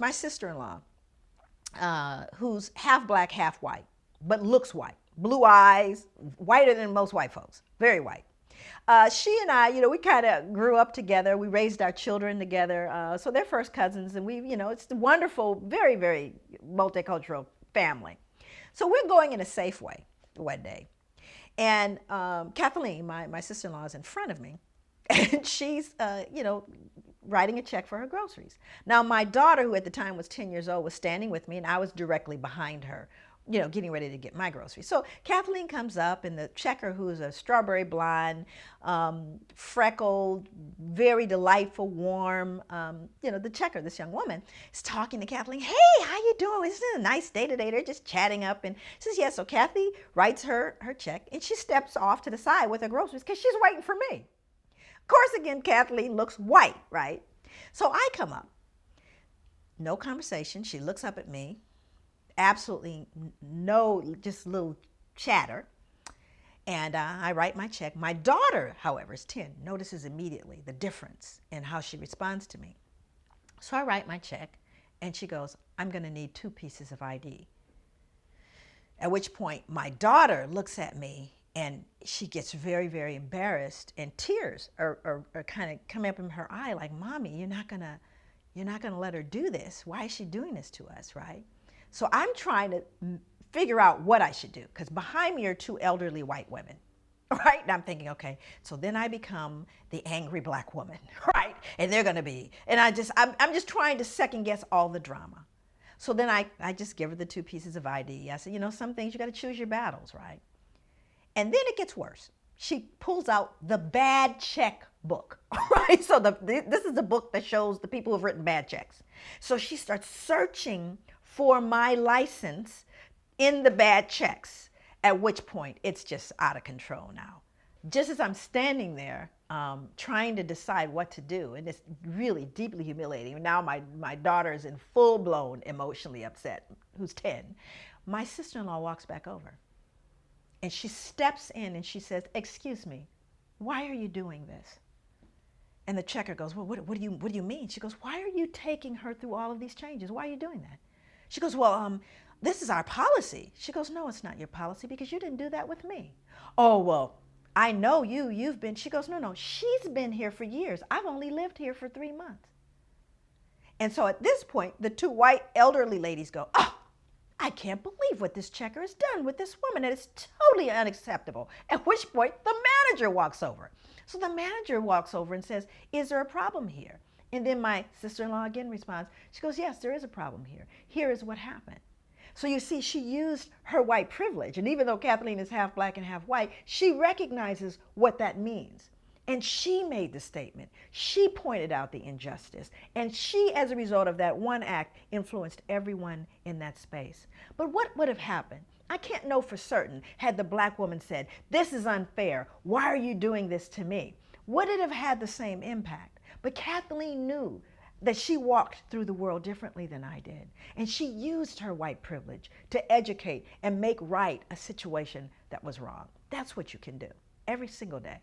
my sister-in-law, who's half black, half white, but looks white. Blue eyes, whiter than most white folks, very white. She and I, we kind of grew up together. We raised our children together. So they're first cousins, and it's a wonderful, very, very multicultural family. So we're going in a Safeway one day. And Kathleen, my sister-in-law, is in front of me, and she's, writing a check for her groceries. Now, my daughter, who at the time was 10 years old, was standing with me, and I was directly behind her, getting ready to get my groceries. So Kathleen comes up, and the checker, who's a strawberry blonde, freckled, very delightful, warm, the checker, this young woman, is talking to Kathleen. Hey, how you doing? Isn't it a nice day today? They're just chatting up, and says, yeah. So Kathy writes her check, and she steps off to the side with her groceries because she's waiting for me. Of course, again, Kathleen looks white, right? So I come up. No conversation. She looks up at me. Absolutely no, just little chatter. And I write my check. My daughter, however, is 10, notices immediately the difference in how she responds to me. So I write my check, and she goes, I'm going to need 2 pieces of ID. At which point, my daughter looks at me, and she gets very, very embarrassed, and tears are kind of coming up in her eye, like, Mommy, you're not gonna let her do this. Why is she doing this to us, right? So I'm trying to figure out what I should do, because behind me are 2 elderly white women, right? And I'm thinking, okay, so then I become the angry black woman, right? And they're gonna be, and I'm just trying to second guess all the drama. So then I just give her the 2 pieces of ID. I said, some things you gotta choose your battles, right? And then it gets worse. She pulls out the bad check book, right? So this is the book that shows the people who've written bad checks. So she starts searching for my license in the bad checks, at which point it's just out of control now. Just as I'm standing there trying to decide what to do, and it's really deeply humiliating. Now my daughter is in full-blown emotionally upset, who's 10. My sister-in-law walks back over. And she steps in and she says, excuse me, why are you doing this? And the checker goes, well, what do you mean? She goes, why are you taking her through all of these changes? Why are you doing that? She goes, well, this is our policy. She goes, no, it's not your policy because you didn't do that with me. Oh, well, I know you've been. She goes, no, she's been here for years. I've only lived here for 3 months. And so at this point, the 2 white elderly ladies go, oh, I can't believe what this checker has done with this woman. It is totally unacceptable. At which point, the manager walks over. So the manager walks over and says, is there a problem here? And then my sister-in-law again responds. She goes, yes, there is a problem here. Here is what happened. So you see, she used her white privilege. And even though Kathleen is half black and half white, she recognizes what that means. And she made the statement. She pointed out the injustice. And she, as a result of that one act, influenced everyone in that space. But what would have happened? I can't know for certain had the black woman said, this is unfair. Why are you doing this to me? Would it have had the same impact? But Kathleen knew that she walked through the world differently than I did. And she used her white privilege to educate and make right a situation that was wrong. That's what you can do every single day.